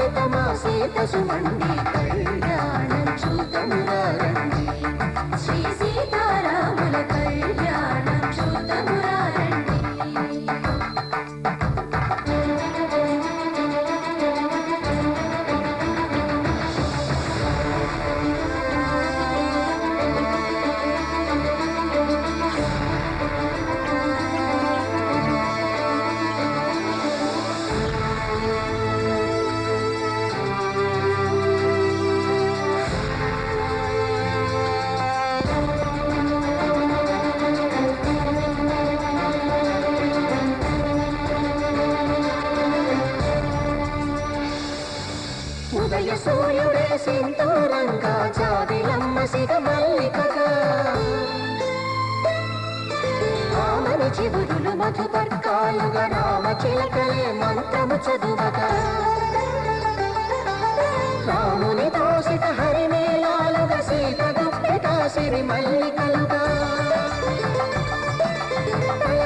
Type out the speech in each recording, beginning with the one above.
ప్రియతమా సీత సుమండి కళ్యాణం చూతమురా రండి శ్రీ సీతారాముల కళ్యాణం చూతమురా రండి ఉదయ సూర్యుడే సింధూరంగా జాబిలమ్మ సిగమల్లికగా ఆమని చిగురులు మధుపర్కాలుగా రామ చిలకలే మంత్రము చదువగా రాముని దోసిట హరిమేళాలుగా సీత గుప్పెట సిరి మల్లికలుగా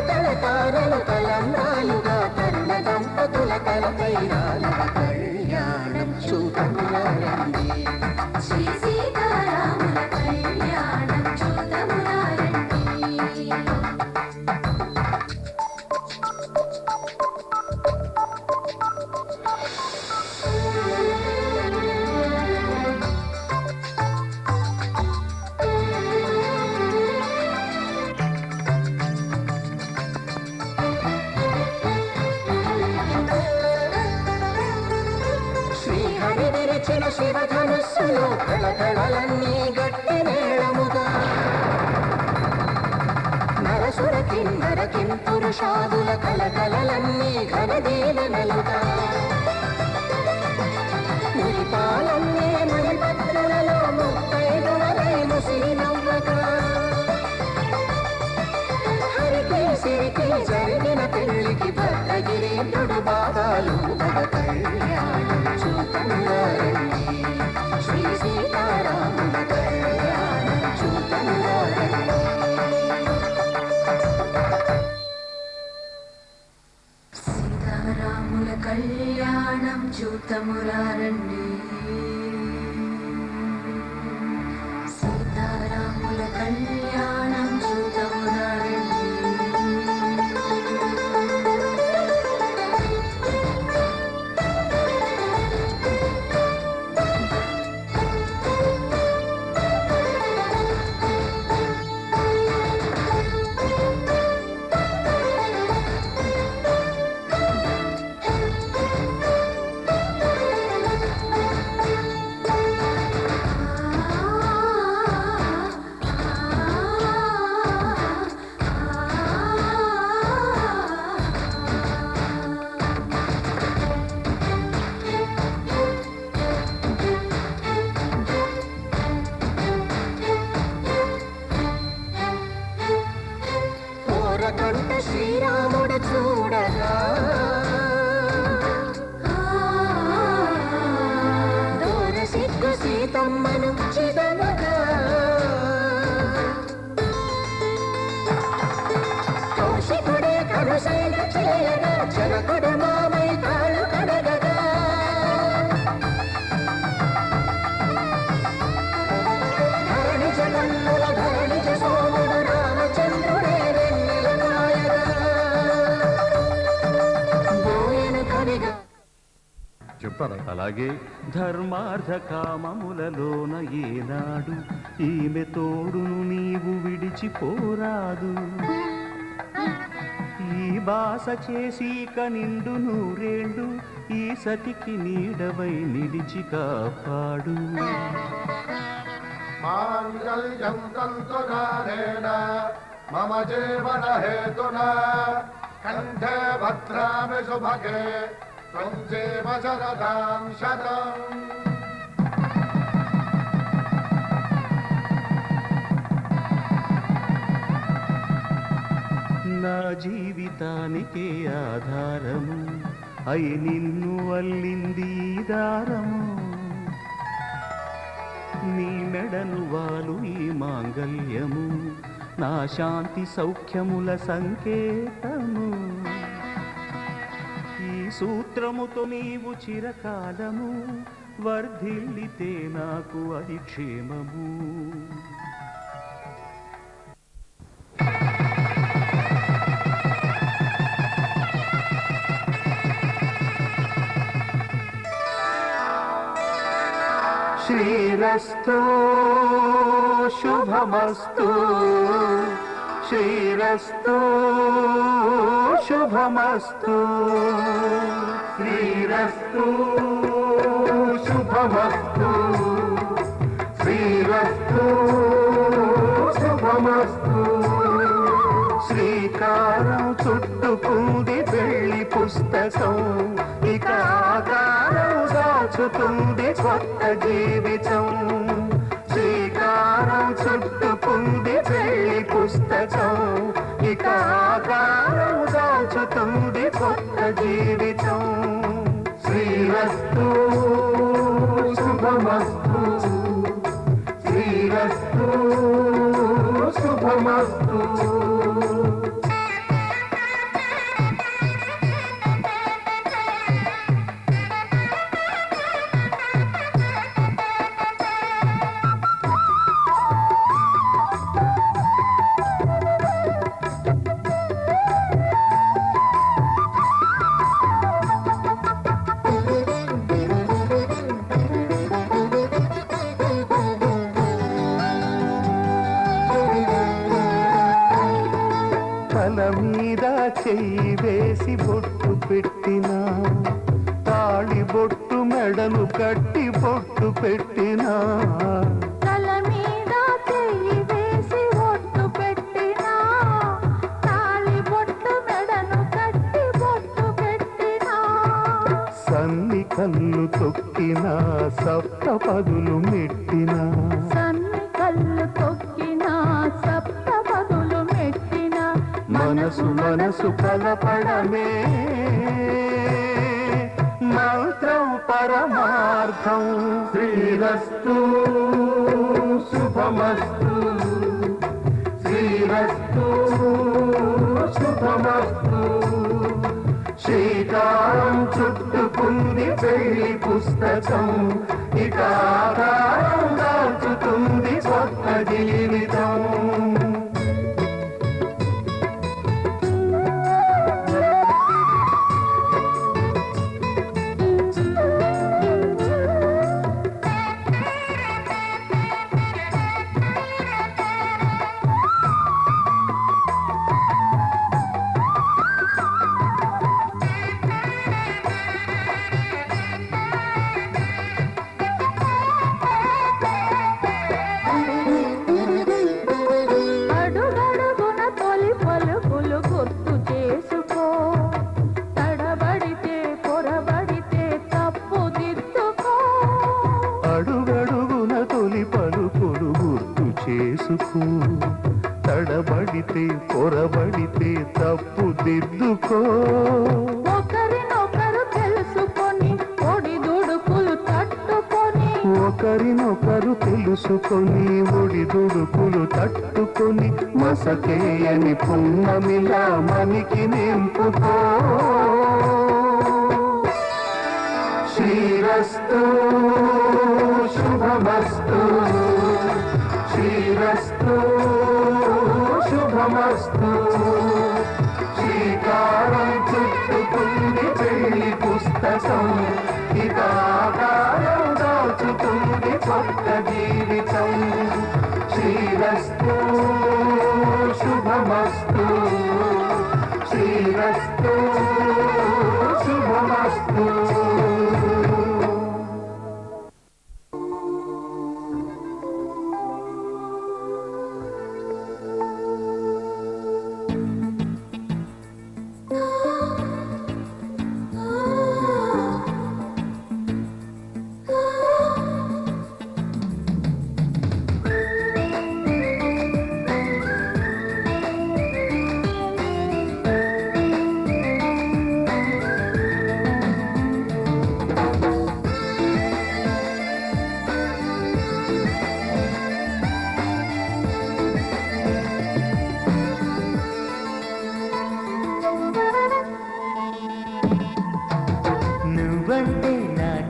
తల తారలు తలంబ్రాలుగా తరుణ దంపతుల తలపైరాలుగా కళ్యాణం చూతమురా రండి శ్రీ సీతారాముల కళ్యాణం చూతమురా రండి విరిచిన శివధనుస్సులో కళకళలన్నీ గట్టి మేళముగా నరసుర కిన్నర కింపురుషాదుల కళకళలన్నీ ఘనదీవెనలుగా మురిపాలన్నీ మణిపత్రులలో ముత్తైదువలై ముసిరి నవ్వగా హరికి సిరికి జరిగిన పెళ్లికి భద్రగిరీంద్రుడు బాధాలు కళ్యాణం చూతమురా రండి శ్రీ సీతారాముల కళ్యాణం చూతమురా రండి సీతారాముల కళ్యాణం చూతమురా రండి సీతారాముల కళ్యాణం చూతమురా రండి కంట శ్రీరాముడు చూడగా దూర సిగ్గు సీతమ్మను చిదమగా కౌశికుడే కరుసైన చేయగా జనకుడు మామై తాళు కడగగా ధరణి జగన్నుల ధరణి సోముడు రామచంద్రుడే చెప్పారా? అలాగే ధర్మార్థ కామములలోన ఏనాడు ఈమె తోడును నీవు విడిచిపోరాదు ఈ బాస చేసి కనిండు నూరేళ్ళు ఈ సతికి నీడవై నిలిచి కాపాడు మాంగళ్యం తంతునానేన మమ జీవన హేతునా కంఠే భద్రామి శుభగే త్వం జీవ శరదాం శతం నా జీవితానికే ఆధారము అయి నిన్ను అల్లింది దారము నీ మెడను వాలు ఈ మాంగళ్యము నా శాంతి సౌఖ్యముల సంకేతము ఈ సూత్రముతో నీవు చిరకాలము వర్ధిల్లితే నాకు అది క్షేమము. శ్రీరస్తు శుభమస్తు, శ్రీరస్తు శుభమస్తు, శ్రీరస్తు శుభమస్తు, శ్రీరస్తు శుభమస్తు. శ్రీకారం చుట్టుకుంది పెళ్లి పుస్తకం, ఇక ఆకారం దాచుతుంది కొత్త జీవితం. శ్రీకారం చుట్టుకుంది పెళ్లి పుస్తకం, ఇక ఆకారం దాచుతుంది కొత్త జీవితం. శ్రీరస్తు శుభమస్తు, శ్రీరస్తు శుభమస్తు. తల మీద చెయ్యి వేసి బొట్టు పెట్టినా, తాళి బొట్టు మెడను కట్టి బొట్టు పెట్టినా, తల మీద చెయ్యి వేసి బొట్టు పెట్టినా, తాళి బొట్టు మెడను కట్టి బొట్టు పెట్టినా, సన్ని కళ్ళు తొక్కినా సప్త పదులు మెట్టినా, సన్ని కళ్ళు తొక్కినా సప్త పదులు మెట్టినా, మనసు మనసు కలపడమే మంత్రం పరమార్థం. శ్రీరస్తు శుభమస్తు, శ్రీరస్తు శుభమస్తు. శ్రీకారం చుట్టుకుంది పెళ్లి పుస్తకం, ఇక ఆకారం దాచుతుంది కొత్త జీవితం. అడుగడుగున తొలి పలుకులు గుర్తు చేసుకో, తడబడితే పొరబడితే తప్పు దిద్దుకో. అడుగడుగున తొలి పలుకులు గుర్తు చేసుకో, తడబడితే పొరబడితే తప్పు దిద్దుకో. ఒకరినొకరు తెలుసుకొని ఒడిదుడుకులు తట్టుకొని, ఒకరినొకరు తెలుసుకొని ఒడిదుడుకులు తట్టుకొని, మసకేయని పున్నమిలా మనికి నింపుకో. శ్రీరస్తు శుభమస్తు, శ్రీరస్తు శుభమస్తు. శ్రీకారం చుట్టుకుంది పెళ్లి పుస్తకం, ఇక ఆకారం దాచుతుంది కొత్త జీవితం. శ్రీరస్తు శుభమస్తు, శ్రీరస్తు శుభమస్తు.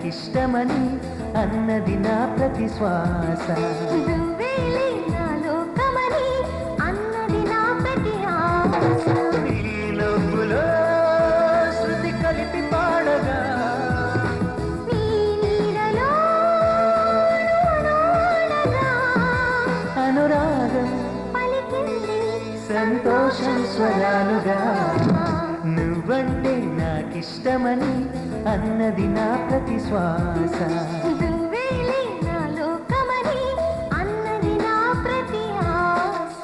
నాకిష్టమని అన్నది నా ప్రతి శ్వాస. నువ్వేలే నా లోకమని అన్నది నా ప్రతి ఆశ. నీ నవ్వులో శృతి కలిపి పాడగా నీ నీడలో నోడగా అనురాగం పలికింది సంతోషం స్వరాలుగా. నువ్వంటే నాకిష్టమని అన్నది నా ప్రతి శ్వాస. నువ్వేలే నా లోకమని అన్నది నా ప్రతి ఆశ.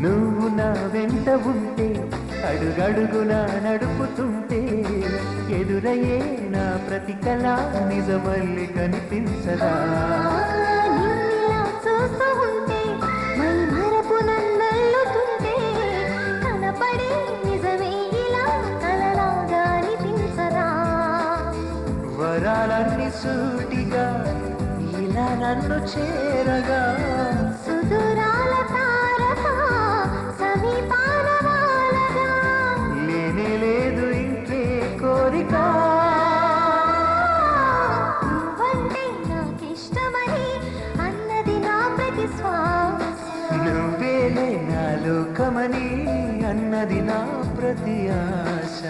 నువ్వు నా వెంట ఉంటే అడుగడుగునా నడుపుతుంటే ఎదురయ్యే నా ప్రతి కళ నిజమల్లి కనిపించదా. నిన్నిలా చూస్తూ ఉంటే మై మరపు నన్నల్లుతుంటే కనపడే నిజమే ఇలా కలలాగా అనిపించదా. వరాలన్నీ సూటిగా ఇలా నన్ను చేరగా సుదూరాల తారక సమీపాన వాలగా లేనే లేదు ఇంకే కోరిక. నువ్వంటే నాకిష్టమని అన్నది నా ప్రతి శ్వాస. నువ్వేలే నా లోకమని అన్నది నా ప్రతి ఆశ.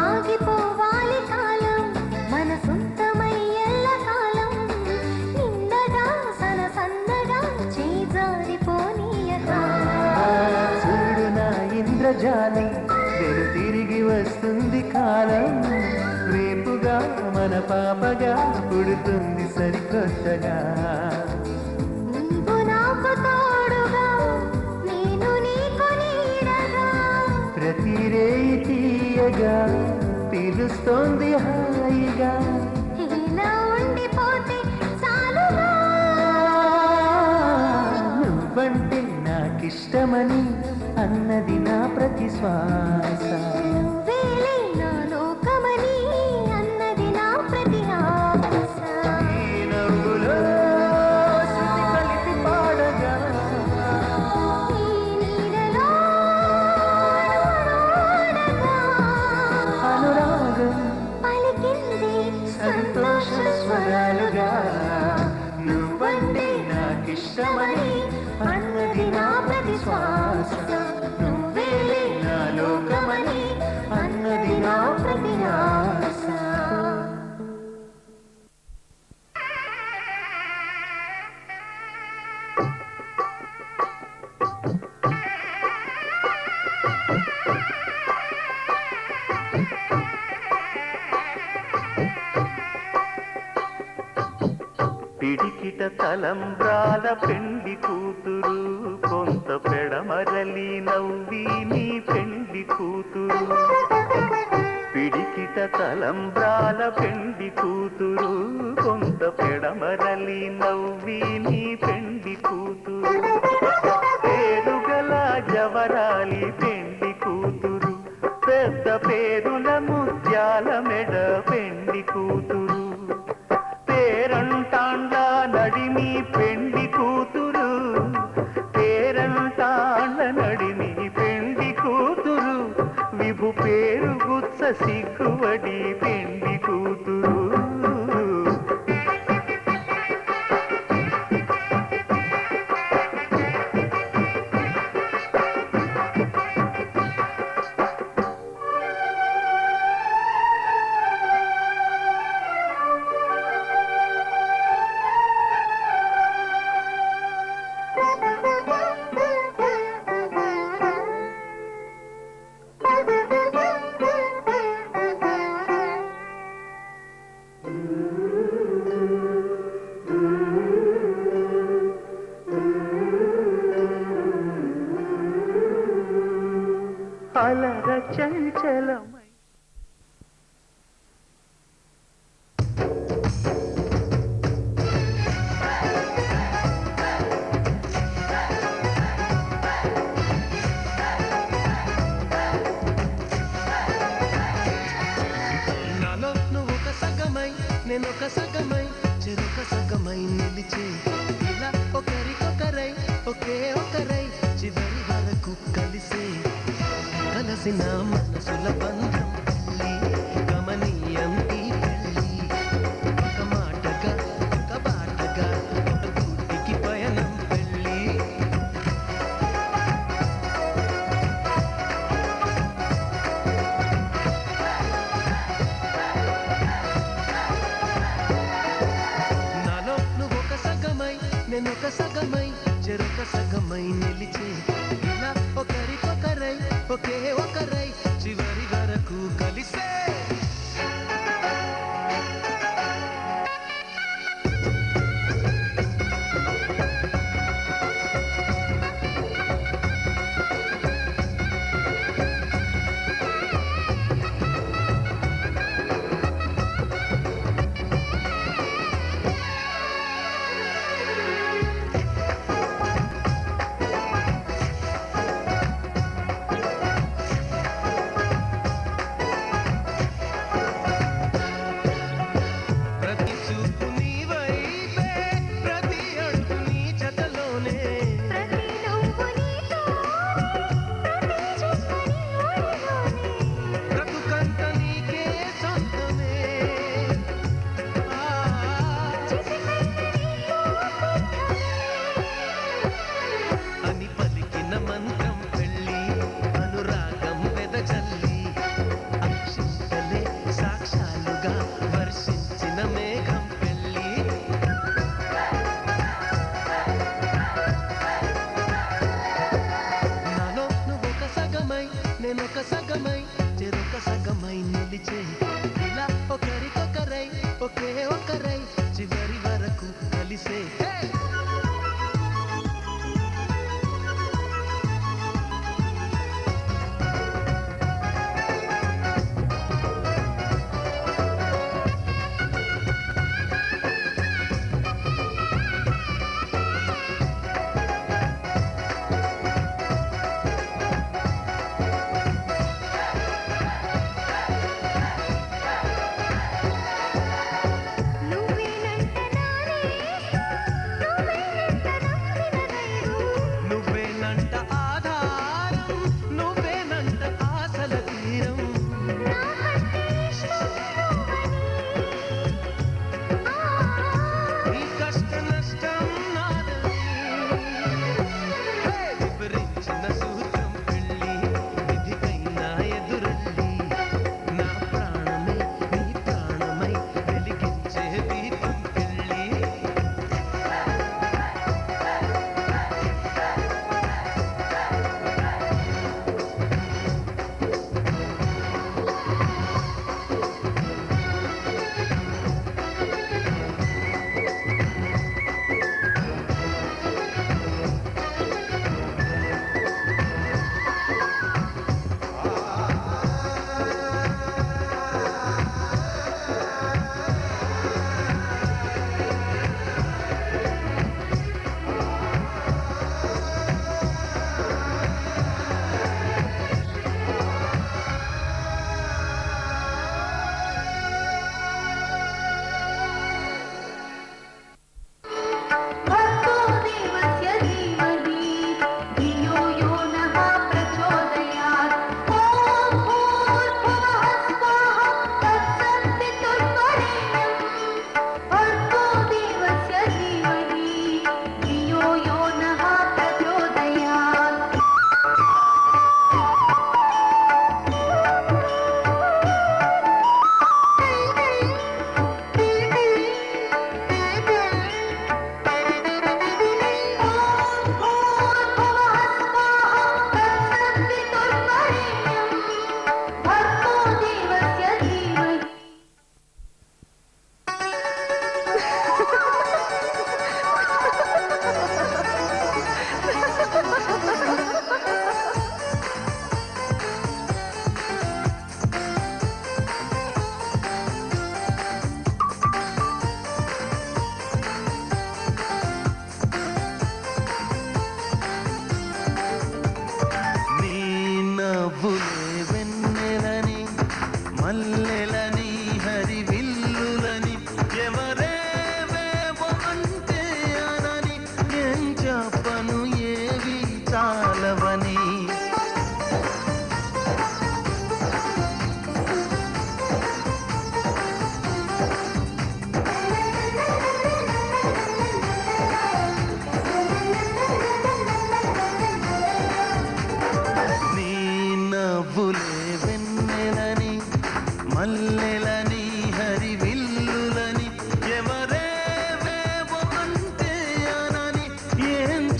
ఆగిపోవాలి కాలం మన సొంతమై ఎల్లకాలం నిండగా సనసన్నగా చేజారిపోనీయగా. చూడు నా ఇంద్రజాలం వెను తిరిగి వస్తుంది కాలం. రేపుగా మన పాపగా పుడుతుంది సరికొత్తగా. నీవు నాకు తోడుగా నేను నీకు నీడగా ప్రతి రేయి తీయగా పిలుస్తోంది హాయిగా. ఇలా ఉండిపోతే చాలుగా. నువ్వంటే నాకిష్టమని అన్నది నా ప్రతి శ్వాస. నువ్వేలే నా లోకమని అన్నది నా ప్రతి ఆశ. ఈ నవ్వులో శృతి కలిపి పాడగా ఈ నీడలో నోడగా అనురాగం పలికింది సంతోషం స్వరాలుగా. నువ్వంటే నాకిష్టమని అన్నది నా ప్రతి శ్వాస. నువ్వేలే నా లోకమని అన్నది నా ప్రతి ఆశ. పిడికిట తలంబ్రాల పెండి కూతురు కొంత పెడమరలి నవ్వి నీ పెండి కూతురు. పిడికిట తలంబ్రాల పెండి కూతురు కొంత పెడమరలి నవ్వి నీ పెండి కూతురు. పేరుగల జవరాలి పెండి కూతురు పెద్ద పేరుల ముత్యాల మెడ పెండి కూతురు. పేరంటాండ్ల నడిమి పెండి పెండి కూతురు పేరంటాళ్ళ నడిని పెండి కూతురు విభు పేరు గుత్స సిగ్గువడి పెండి కూతురు అలర చంచలమై నాలో నువ్వు ఒక సగమై నేను ఒక సగమై చెరొక సగమై నిలిచే ఇలా ఒకరికొకరై ఒకే ఒకరై చివరి వరకు కలిసే కలసిన మనసుల బంధం పెళ్ళి గమనీయం ఈ పెళ్ళి ఒక మాటగా ఒక బాటగా ఒక గూటికి పయనం పెళ్ళి నాలో నువ్వు ఒక సగమై నేను ఒక సగమై చెరొక సగమై నిలిచే ఇలా ఒకరికొకరై ఒకే ఒకరై చివరి వరకు కలిసే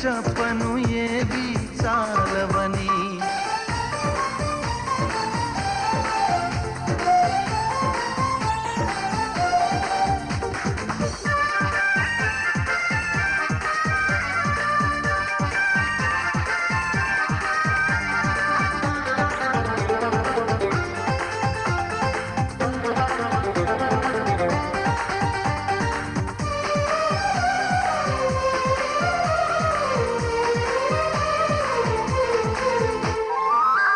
చెప్పను ఏవి చాలవని.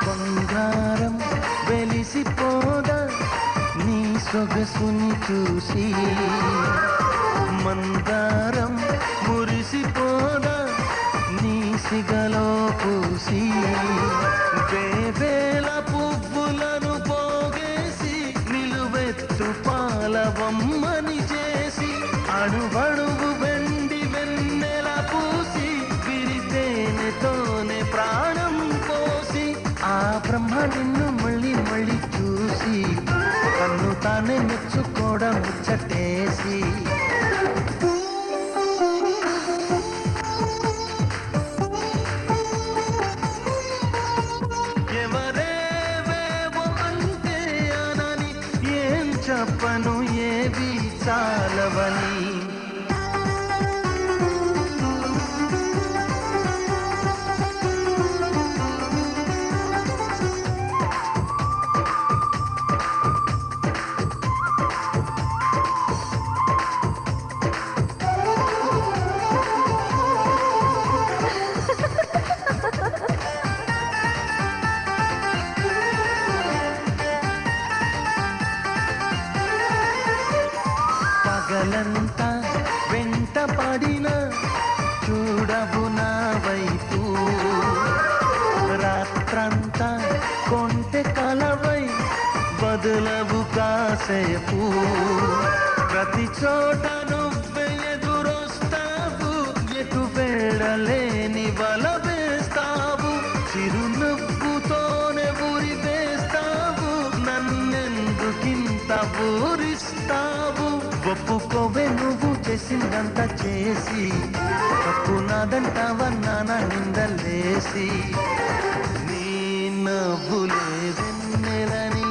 బంగారం వెలిసిపోదా నీ సొగసుని చూసి, మందారం మురిసిపోదా నీ సిగలో పూసి, వేవేల పువ్వులను పోగేసి నిలువెత్తు పాలవమ్మని చేసి, అణువణువు వెండి వెన్నెల పూసి, విరితేనెతోనే ప్రాణం పోసి, ఆ బ్రహ్మ నిన్ను మళ్ళీ మళ్ళీ చూసి తన్ను తానే మెచ్చుకోవడం ముచ్చటేసి, ఎవరేవేవో అంటే అనని ఏం చెప్పను ఏవి చాలవని. పగలంతా వెంట పడిన చూడవు నా వైపు, రాత్రంతా కొంటె కలవై బదులవు కాసేపు, ప్రతి చోట నువ్వే ఎదురొస్తావు, ఎటు వెళ్ళలేని వల వేస్తావు, చిరునవ్వుతోనే ఊరి వేస్తావు, నన్నెందుకింత ఊరిస్తావు, ఒప్పుకోవే నువ్వు చేసిందంతా చేసి, తప్పు నాదంటావన్నానా నిందలేసి, నీ నవ్వులే వెన్నెలని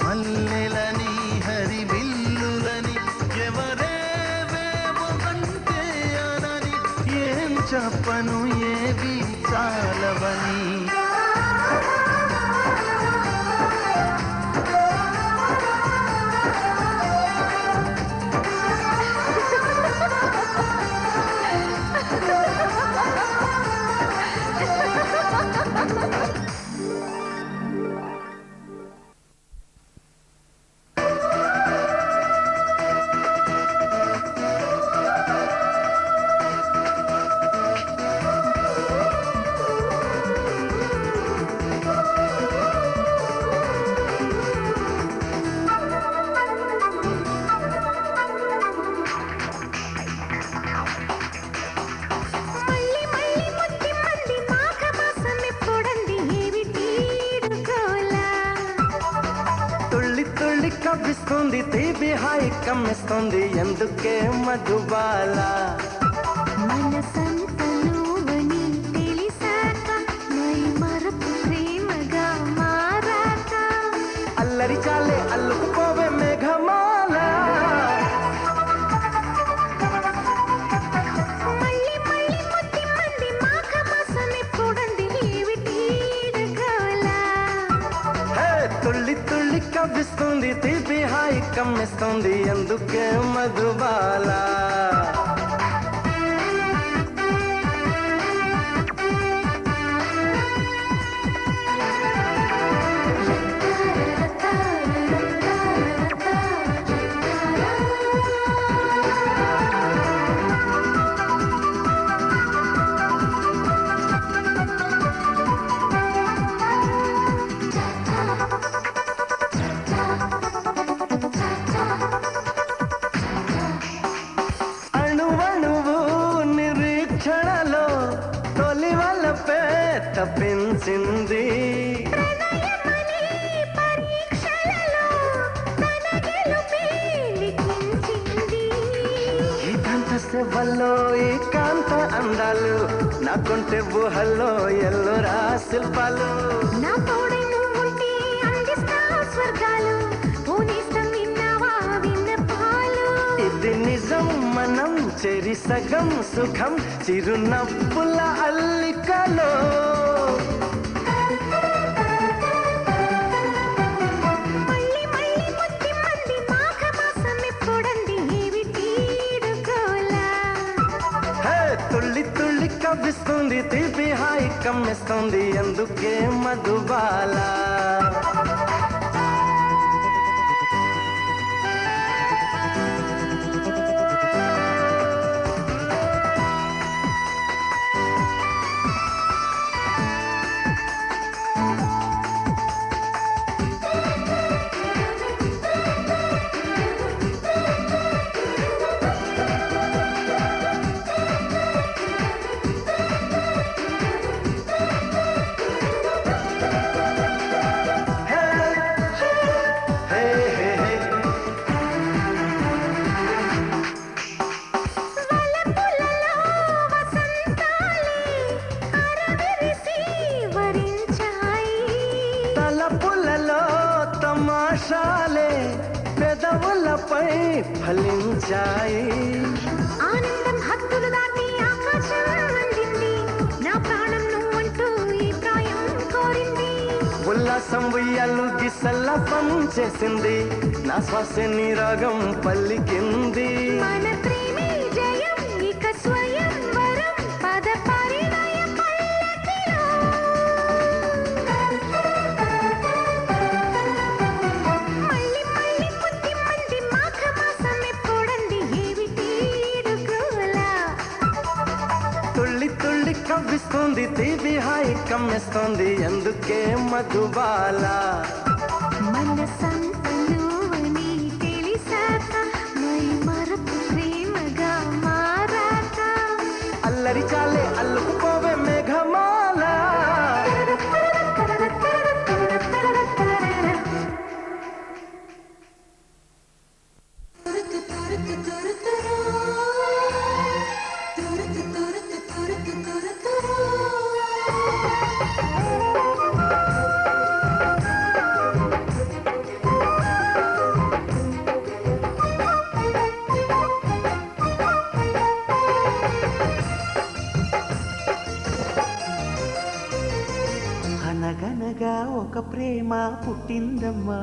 మల్లెలని హరివిల్లులని, ఎవరేవేవో అంటే అనని ఏం చెప్పను ఏవి చాలవని. కవ్విస్తుంది తీపి హాయి కమ్మిస్తుంది ఎందుకే మధుబాల, మనసంత నువ్వని తెలిసాక మై మరపు ప్రేమగా మారాక, అల్లరి చాలే అల్లుకుపోవే మేఘమాల, మళ్ళీ మళ్ళీ ముద్ది మంది మాఘ మాసం ఎప్పుడంది ఏమిటి గోలా, తుళ్ళి తుళ్ళి కవ్విస్తుంది తీపి హాయి కమ్మిస్తుంది ఎందుకే మధుబాల. తప్పించింది ఏకాంత సేవల్లో ఏకాంత అందాలు దాక్కుంటే ఊహల్లో ఎల్లోరా శిల్పాలు. నా తోడై నువ్వుంటే అందిస్తా స్వర్గాలు, పూనేస్తం విన్నావా విన్నపాలు. ఇది నిజం మనం చెరి సగం సుఖం చిరునవ్వుల అల్లికలో. మళ్ళీ మళ్ళీ ముద్ది మంది మాఘమాసం ఎప్పుడంది ఏమిటీడుకోలా. హే తుళ్ళి తుళ్ళి కవ్విస్తుంది తీపి హాయి కమ్మిస్తుంది ఎందుకే మధుబాల. వలపులలో వసంతాలే అరవిరిసి వరించాయి. తలపులలో తమాషాలే పెదవులపై ఫలించాయి. ఆనందం హద్దులు దాటి ఆకాశం అందింది, నా ప్రాణం నువ్వంటూ ఈ ప్రాయం కోరింది. ఉల్లాసం ఉయ్యాలు గిసల్లపం చేసింది నా శ్వాస నీ రాగం పల్లికింది. మన ప్రేమే జయం ఇక స్వయం వరం పద పరిణయ పల్లకిలో. మళ్ళీ మళ్ళీ ముద్ది మంది మాఘమాసం ఎప్పుడంది ఏమిటీడుకోలా. తుళ్ళి తుళ్ళి కవ్విస్తుంది తీపి హాయి కమ్మిస్తుంది ఎందుకే మధుబాల. మనసంత నువ్వని తెలిసాక మై మరపు ప్రేమగా మారాక. అల్లరి చాలే అల్లుకుపోవే మేఘమాల. అనగనగా ఒక ప్రేమ పుట్టిందమ్మా,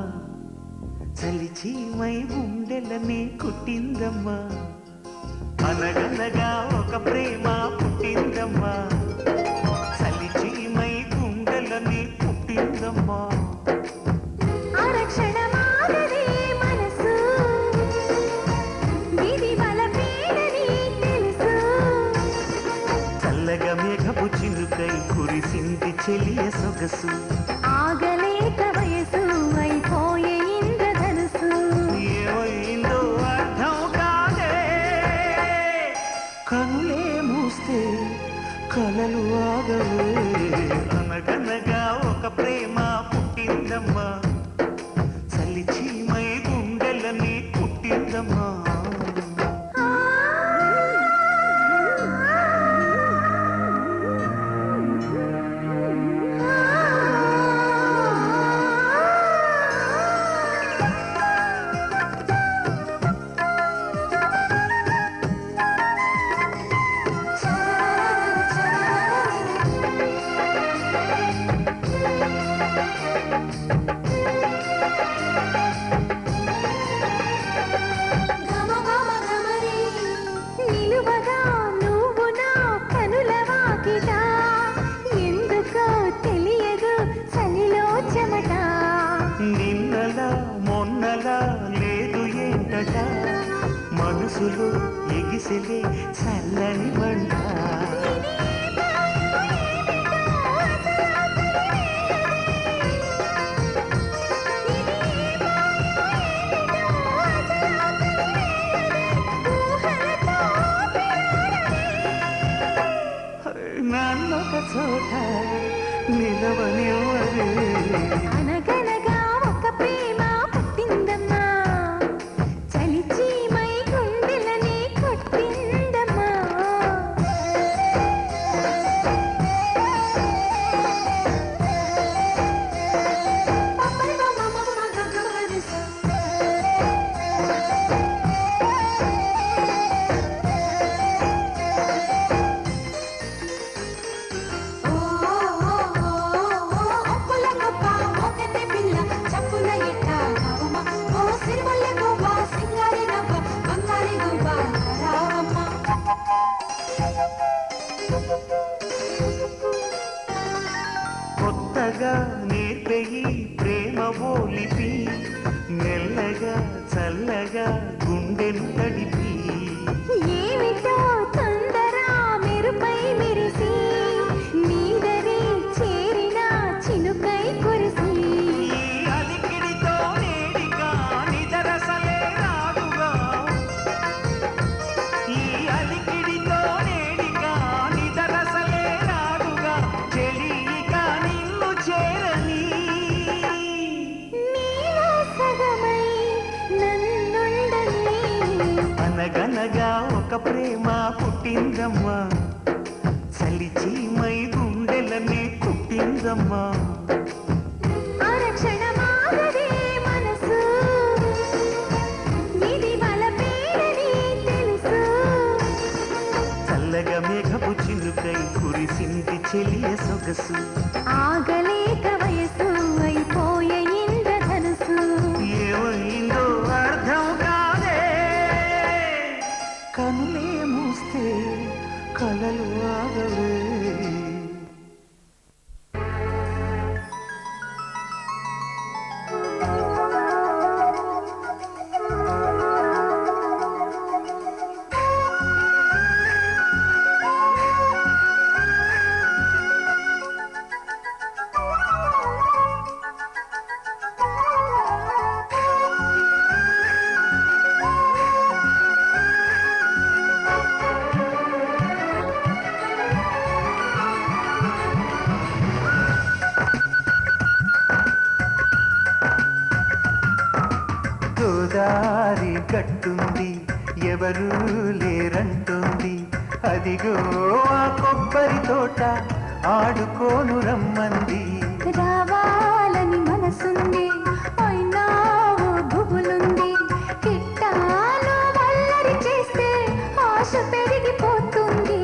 చలిచీమై గుండెలని కుట్టిందమ్మా. అనగనగా ఒక ప్రేమ పుట్టిందమ్మా, చలిచీమై గుండెలని కుట్టిందమ్మా. ఆరక్షణమాగదే మనసు విధి బలమేనని తెలుసు. చల్లగా మేఘపు చినుకై కురిసింది చెలియ సొగసు. ఆగలేక వయసు అయిపోయే ఇంద్రధనుసు. ఏమైందో అర్థం కాదే, కనులే మూస్తే కలలు ఆగవే. అనగనగా ఒక ప్రేమ పుట్టిందమ్మా, చలిచీమై గుండెలని పుట్టిందమ్మా. నిలువగా నువ్వు నా కనుల వాకిట, ఎందుకో తెలియదు చలిలో చెమట. నిన్నలా మొన్నలా లేదు ఏంటట, మనసులో ఎగిసిలే చల్లని మంట. నన్నొక చోట నిలవనివ్వరే. అనగనగా ఒక ప్రేమ పుట్టిందమ్మా, చలిచీమై గుండెలని కొట్టిందమ్మా. కొత్తగా నేర్పెయి ప్రేమ ఓలిపి మెల్లగా చల్లగా గుండెను తడిపి ఏమిటో తొందర మెరుపై మెరిసి నీదరి చేరిన చినుకై కురిసి ఈ అలికిడితో నేడిగా నిదరసలే రాదుగా ఈ అలికిడితో నేడిగా నిదరసలే రాదుగా చెలిగా నిన్ను చేరని నీలో సగమై నన్నుండని అనగనగా ఒక ప్రేమ పుట్టిందమ్మా చలిచి మై గుండెలనే కుట్టిందమ్మా ఆరక్షణమాగదే మనసు ఇది బలపేరని తెలుసు చల్లగా మేఘపు చినుకై కురిసింది చెలియ సొగసు ఆగలేక వయసు అయిపోయే ఇంద్రధనుసు ఏమైందో అర్థం కాదే కనులే మూస్తే కలలు ఆగవే గోదారి గట్టుంది ఎవరూ లేరంటుంది అదిగో ఆ కొబ్బరి తోట ఆడుకోను రమ్మంది రావాలని మనసుంది అయినా ఓ గుబులుంది కిట్టాను వల్లరి చేస్తే ఆశ పెరిగిపోతుంది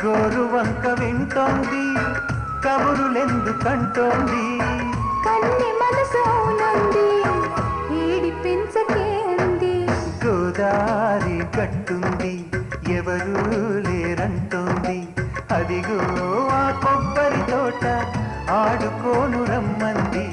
గోరు వంక వింటోంది కబురులెందుకంటోంది కన్ని మనసు అవునంది ఏడిపించకేంది గోదారి గట్టుంది ఎవరూ లేరంటోంది అదిగో ఆ కొబ్బరి తోట ఆడుకోను రమ్మంది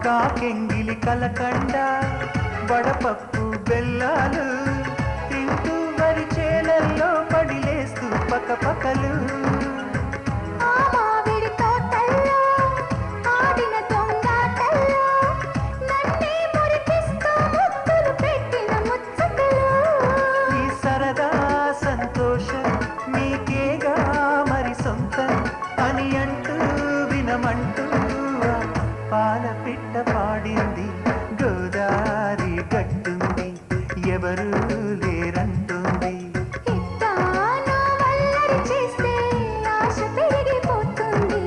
కాకెంగిలి కలకండ వడపప్పు బెల్లాలు తింటూ వరి చేలల్లో పడిలేస్తూ పకపకలు ఆ మామిడి తోటల్లో ఆడిన దొంగాటల్లో నన్నే మురిపిస్తూ ముద్దులు పెట్టిన ముచ్చటలు ఈ సరదా సంతోషం నీకేగా మరి సొంతం అని అంటూ వినమంటూ పాల పిట్ట పాడింది గోదారి గట్టుంది ఎవరూ లేరంటుంది ఇట్టాను వల్లరి చేస్తే ఆశ పెరిగిపోతుంది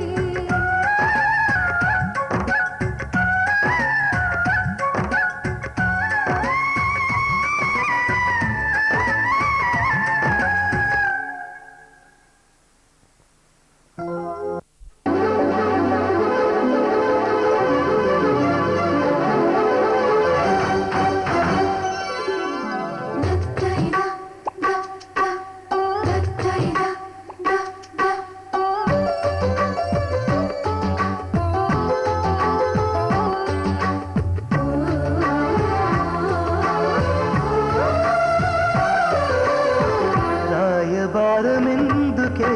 రాయబారమెందుకే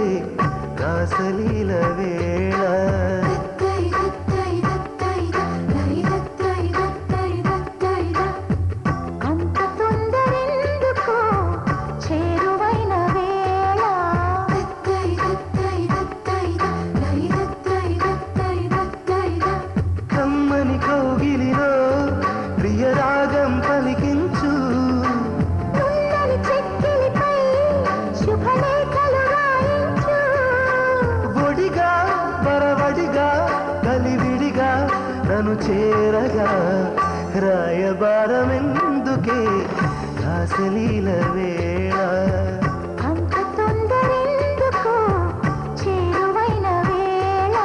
రాసలీల వేళ అంత తొందరెందుకు చేరువైన వేళ కమ్మని కౌగిలిలో ప్రియరాగం పలికించు నున్నని చెక్కిలిపై శుభ చేరగా రాయబారమెందుకే రాసలీల వేళ అంత తొందరెందుకు చేరువైన వేళ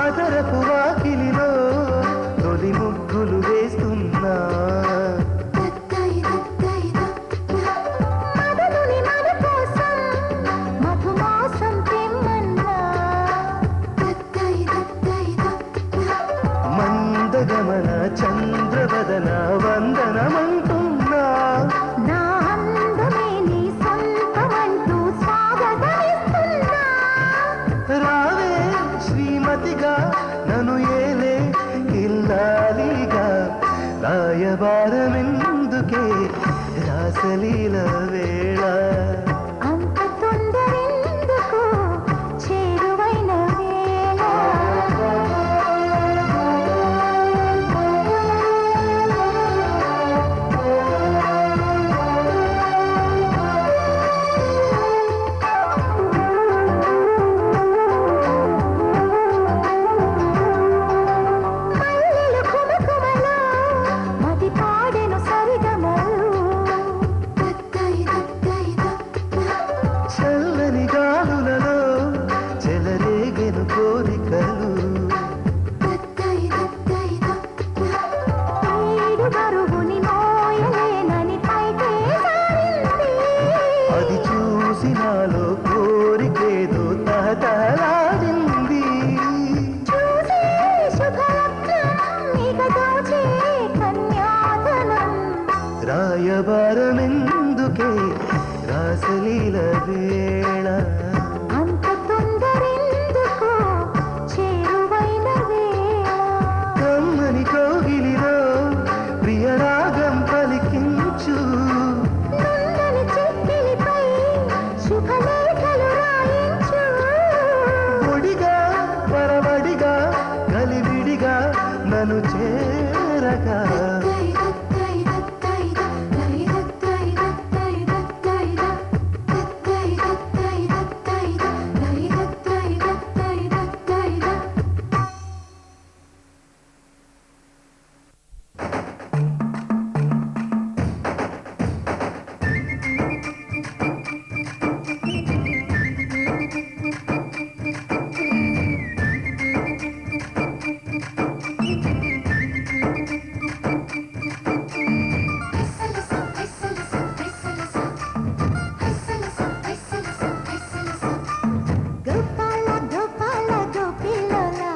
అదరపు వాకిలిలో తొలి ముగ్గులు వేస్తున్నా మదనుని మన కోసం మధుమాసం తెమ్మన్నా మందగమన చంద్రవదన వందనమంటున్నా నా అందమే నీ సొంతమంటూ స్వాగతమిస్తున్నా రావే శ్రీమతిగా నన్ను ఏలే ఇల్లాలిగా రాయబారమెందుకే రాసలీల వేళ అంత తొందరెందుకు చేరువైన వేళ మల్లెలు కుమకుమలో మది పాడెను సరిగమలు చల్లని గాలులలో చెలరేగెను కోరికలు ఏడు బరువుని మోయలేనని పైకే జారింది. అది చూసి నాలో కోరికేదో తహతహలాడింది చూసే శుభలగ్నం ఇక దోచే కన్యాధనం. రాయబారమెందుకే రాసలీల వేళ అంత తొందరెందుకు చేరువైన వేళ కమ్మని కోగిలిలో ప్రియరాగం పలికించు నుండని చెక్కిలిపై శుభలేఖలు రాయించు. ఒడిగా పరవడిగా కలివిడిగా నన్ను చేరగా గోపాల గోపాల గోపిలోలా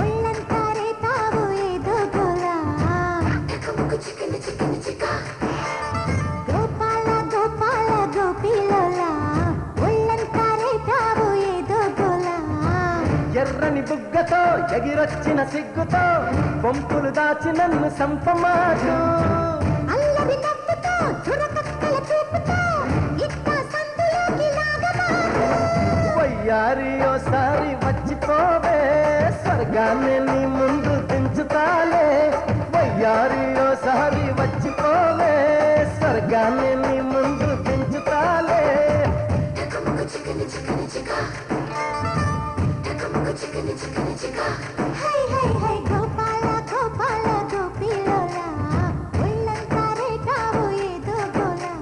ఒళ్ళంతా రేతావు ఏదో గోలా. గోపాల గోపాల గోపిలోలా ఒళ్ళంతా రేతావు ఏదో గోలా. ఎర్రని బుగ్గతో ఎగిరొచ్చిన సిగ్గుతో పంపులు దాచి నన్ను సంపమాడు అల్లరి నవ్వుతో చురకక్కల చూపుతో ఇట్టా సందులోకి లాగమాకు. వయ్యారి ఓసారి వచ్చిపోవే స్వర్గాన్ని నీ ముందు దించుతాలే వయ్యారి ఓసారి వచ్చిపోవే స్వర్గాన్ని నీ ముందు దించుతాలే హై హై హై గోపాల గోపాల గోపిలోలా ఒళ్ళంతా రేతావు ఏదో గోలా.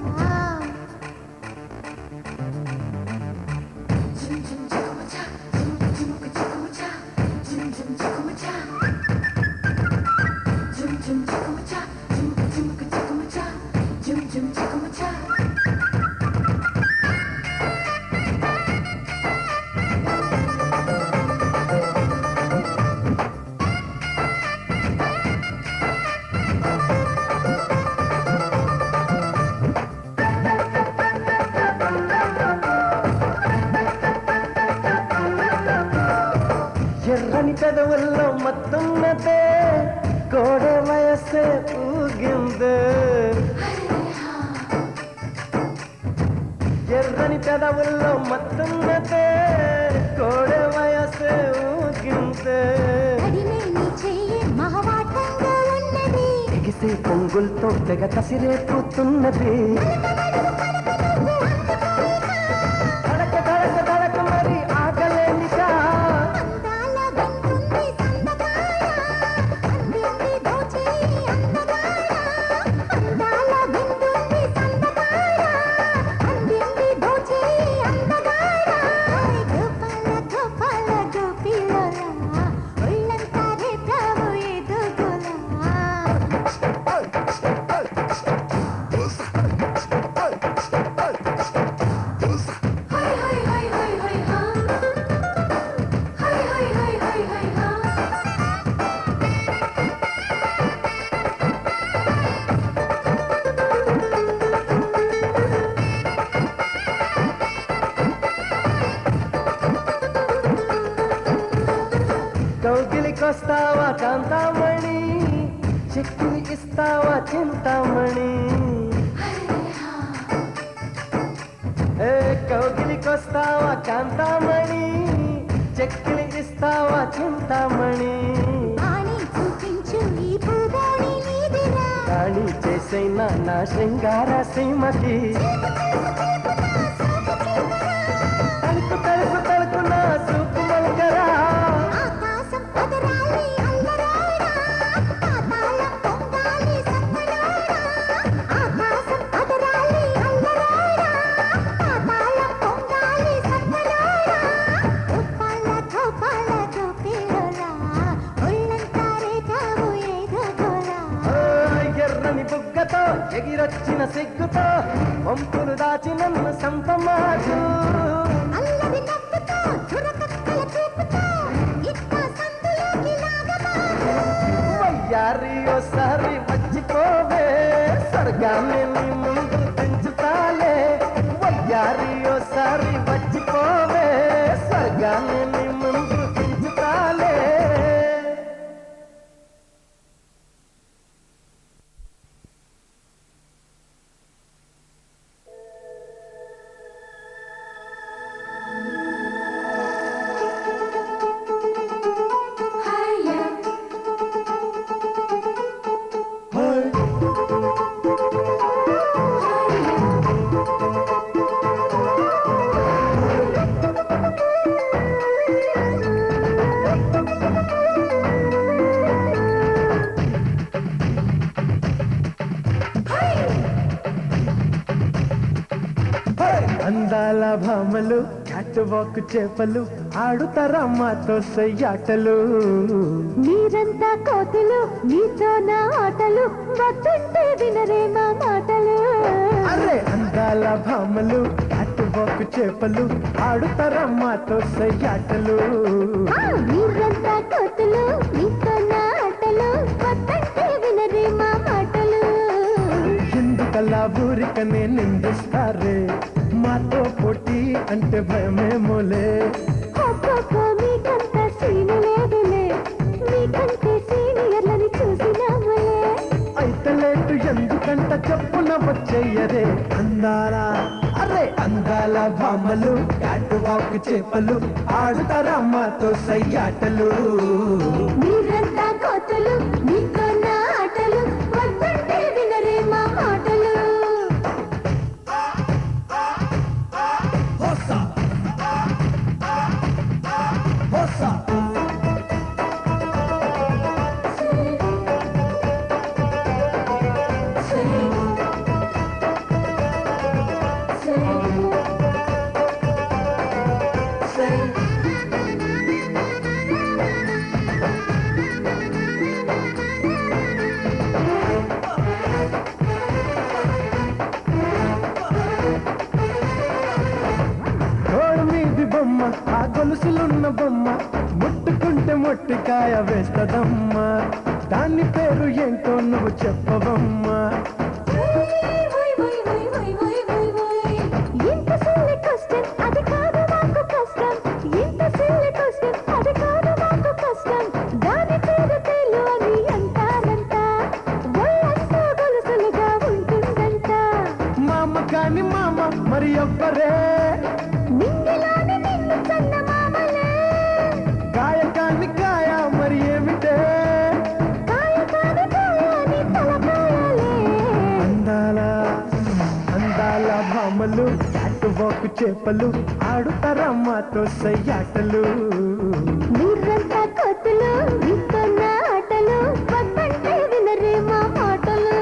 Jum jum chicka cha, jum jum chicka cha, jum jum chicka cha. ఎర్రని పెదవుల్లో మత్తున్నదే కోడె వయస్సే ఊగిందే ఎర్రని పెదవుల్లో మత్తున్నదే కోడె వయస్సే ఊగిందే ఎగిసే పొంగులతో తెగ కసిరేపుతున్నది తడక తడక తడక మరి ఆగలేనికా కౌగిలికొస్తావా కాంతామణి చెక్కిలి ఇస్తావా చింతామణి ఏ కౌగిలికొస్తావా కాంతామణి చెక్కిలి ఇస్తావా చింతామణి రాణి చేసైనా నా శృంగార శ్రీమతి తలుపు తలుపు తలుపు నా సూపు మలకరా ఎగిరొచ్చిన సిగ్గుతో వంపులు దాచి నన్ను సంపమాజు వయ్యారి ఓసారి మర్చిపోవే స్వర్గాన్ని నీ ముందు పెంచుతాలే వయ్యారి ఓసారి మర్చిపోవే స్వర్గాన్ని నీ ముందు పెంచుతాలే అందాల భామలు క్యాట్ వాక్ చేపలు ఆడుతారా మాతో సయ్యాటలు మీరంతా కోతులు మీతో నా ఆటలు వద్దంటే వినరే మా మాటలు అరే అందాల భామలు క్యాట్ వాక్ చేపలు ఆడుతారా మాతో సయ్యాటలు మీరంతా కోతులు మీతో నా ఆటలు వద్దంటే వినరే మా మాటలు ఎందుకలా ఊరికనే నిందిస్తారే మాతో పోటీ అంటే భయమేమోలే మీకంత సీను లేదులే మీకంటే సీనియర్లని చూసినాములే అయితే లేటు ఎందుకంట చెప్పున వచ్చేయరే అందాల అరే అందాల భామలు క్యాట్ వాక్ చేపలు ఆడుతారా మాతో సయ్యాటలు మీరంతా కోతులు మీతో నా ఆటలు వద్దంటే వినరే మా మాటలు బొమ్మ ఆ గొలుసులున్న బొమ్మ ముట్టుకుంటే మొట్టికాయ వేస్తదమ్మా దాని పేరు ఏంటో నువ్వు చెప్పవమ్మా అది కాదు మాకు కష్టం మరి ఎవ్వరే నింగిలోని నిన్ను చందమామలే గాయకాన్ని కాయ మరి ఏమిటే కాయ కాని కాయని తలకాయలే అందాల అందాల భామలు క్యాట్ వాక్ చేపలు ఆడుతారమ్మతో సయ్యాటలు మీరంతా కోతులు మీకున్న ఆటలు వద్దంటే వినరే మా మాటలు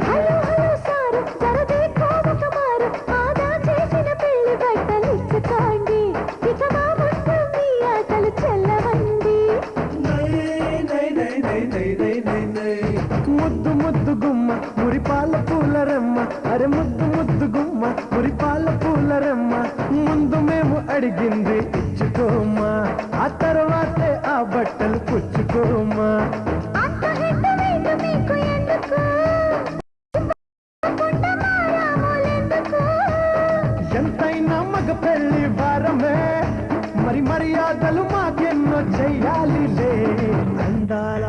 హలో హలో సారు సరదే కోమకమారు ఆదా చేసిన పెళ్లి బట్టలిచ్చుకోండి ఇక మా ముందు మీ ఆటలు చెల్లవండి ముద్దు ముద్దు గుమ్మ మురిపాల పూలరమ్మ అరే ముద్దు ముద్దు గుమ్మ మురిపాల పూలరమ్మ ముందు మేము అడిగింది ఇచ్చుకోమ్మా ఆ తర్వాతే ఆ బట్టలు పుచ్చుకోమ్మా అంత హెడ్డ వెయిట్ మీకు ఎందుకు ఇవ్వకుండా మారాములెందుకు ఎంతైనా మగ పెళ్లి వారమే మరి మర్యాదలు మాకెన్నో చెయ్యాలిలే అందాల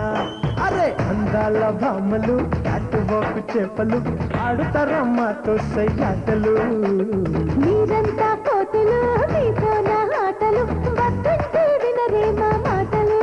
అరే అందాల భామలు క్యాట్ వాక్ చేపలు ఆడుతారమ్మతో సయ్యాటలు మీరంతా కోతులు మీతో నా ఆటలు వద్దంటే వినరే మా మాటలు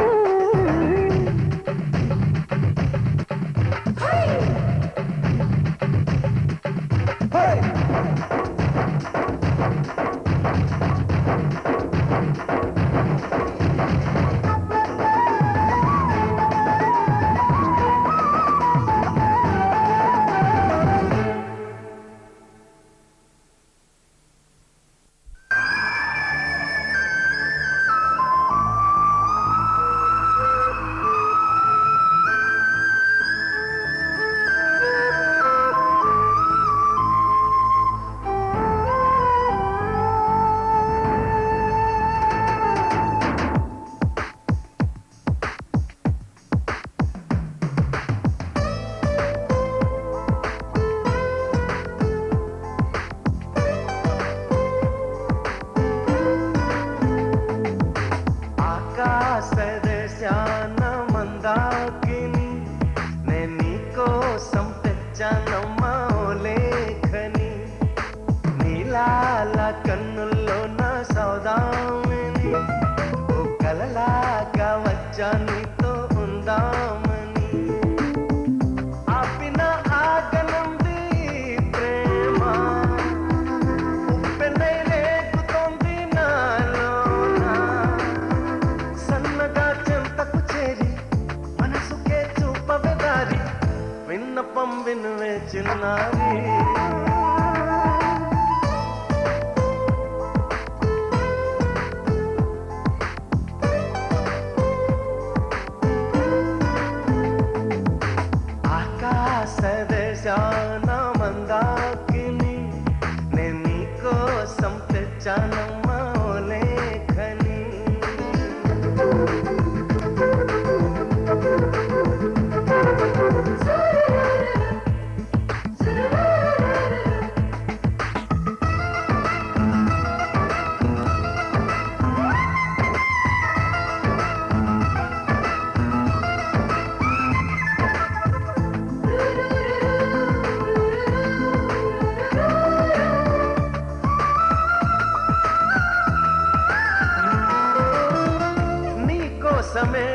ఆకాశదేశాన మందాకిని నే నీకోసం తెచ్చానమ్మా ఓ లేఖని నీలాల కన్నుల్లో నా సౌదామిని ఓ కలలాగా వచ్చా నీతో ఉందామని ఆపిన ఆగనుంది ప్రేమ ఉప్పెనై రేగుతోంది నాలోన సన్నగా చెంతకు చేరి మనసుకే చూపవే దారి విన్నపం వినువే చిన్నారి ఆకాశదేశాన మందాకిని నే నీకోసం తెచ్చానమ్మా ఓ లేఖని నీకోసమే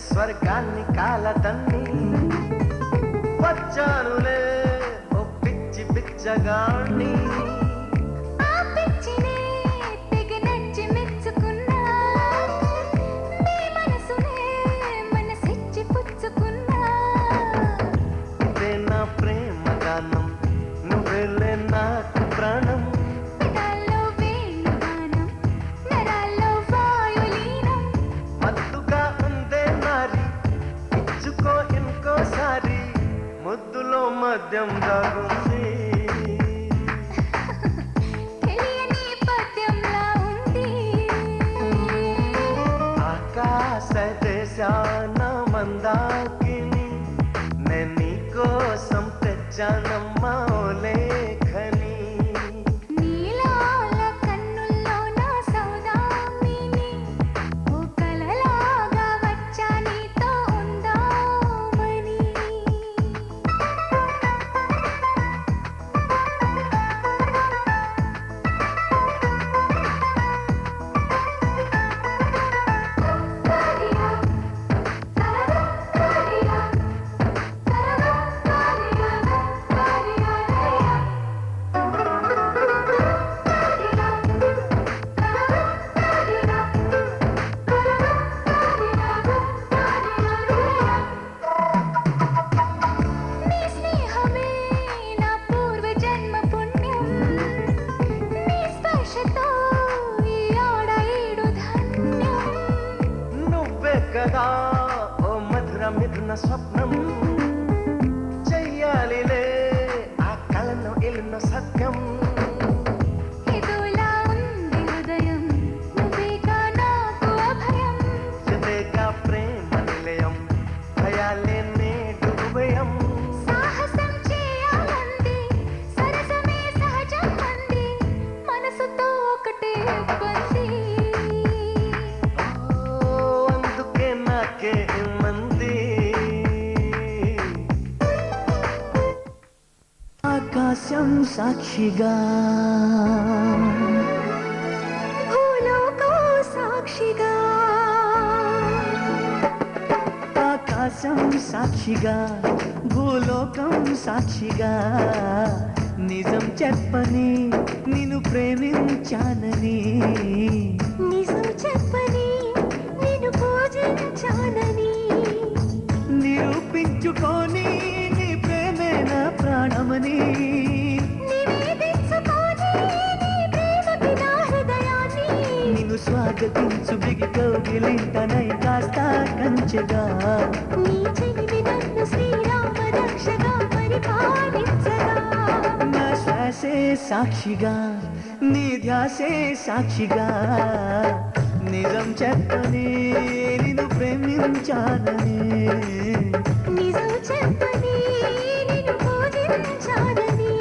స్వర్గాన్ని కాలతన్ని వచ్చానులే ఓ పిచ్చి పిచ్చగాణ్ణి ఆ పిచ్చినే తెగ నచ్చి మెచ్చుకున్నా నీ పద్యం దాగుంది తెలియని పద్యంలా ఉంది ఆకాశ దేశాన మందాకిని నేను నీ కోసం తెచ్చానమ్మా ఓ లేఖని నీలాల కన్నుల్లో నా సౌదామిని ఓ కలలాగా వచ్చా నీతో ఉందామని నీ స్నేహమే నా పూర్వ జన్మ పుణ్యం నీ స్పర్శతో ఈ ఆడ ఈడు ధన్యం నువ్వే కదా ఓ మధుర మిథున స్వప్నం చెయ్యాలిలే ఆ కలను ఎల్లున్న సత్యం ఎదులా ఉంది హృదయం నువ్వేగా నాకు అభయం ఇదేగా ప్రేమ నిలయం భయాలే నేడు ఉభయం సాహసం చేయాలంది సరసమే సహజం అంది మనసుతో ఒకటే పొంది అందుకే నాకే మంది ఆకాశం సాక్షిగా భూలోకం సాక్షిగా ఆకాశం సాక్షిగా భూలోకం సాక్షిగా నిజం చెప్పని నిన్ను ప్రేమించానని నిజం చెప్పని నిన్ను పూజించానని నిరూపించుకొని నీ ప్రేమే నా ప్రాణమని నివేదించుకొని నీ ప్రేమకి నా హృదయాన్ని నిన్ను స్వాగతించు బిగి కౌగిలింతనై కాస్త కంచెగా నీ చెలిమి నన్ను శ్రీరామ రక్షగా పరిపాలించగా నా శ్వాసే సాక్షిగా నీ ధ్యాసే సాక్షిగా నిజం చెప్పని నిన్ను ప్రేమించానని నిజం చెప్పని నిన్ను పూజించానని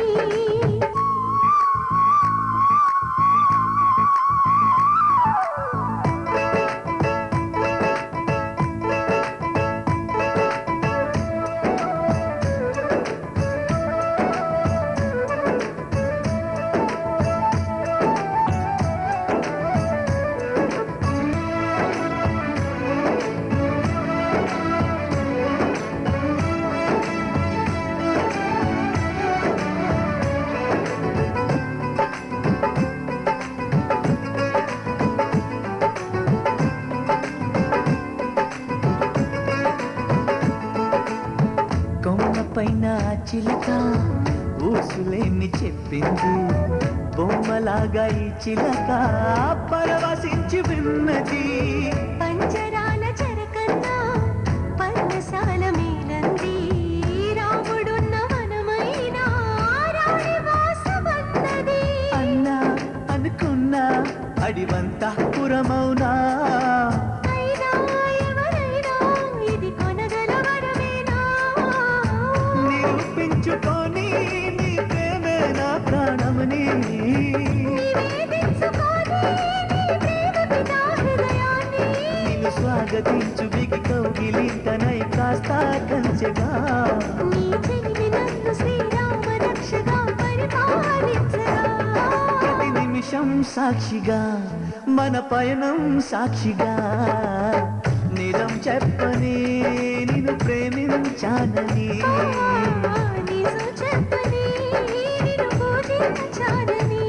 కొమ్మ పైన చిలక ఊసులేమి చెప్పింది బొమ్మలాగా ఈ చిలక పరవశించి విన్నది పంజరాల చెరకన్నా పర్ణశాల మేలంది రాముడున్న వనమైన రాణి వాసమన్నది అన్నా అనుకున్నా అడివంతా పురమౌనా అయినా ఎవరైనా ఇది కొనగల వరమేనా నిరూపించుకొని నీ ప్రేమే నా ప్రాణమని నివేదించుకొని నీ ప్రేమకి నా హృదయాన్ని నిన్ను స్వాగతించు బిగి కౌగిలింతనై కాస్త కంచెగా నీ చెలిమి నన్ను శ్రీరామ రక్షగా పరిపాలించగా ప్రతి నిమిషం సాక్షిగా మన పయనం సాక్షిగా నిజం చెప్పని నిన్ను ప్రేమించానని నిజం చెప్పని నిన్ను పూజించానని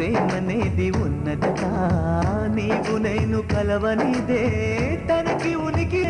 ప్రేమనేది ఉన్నదట నీవు నేను కలవనిదే తనకి ఉనికి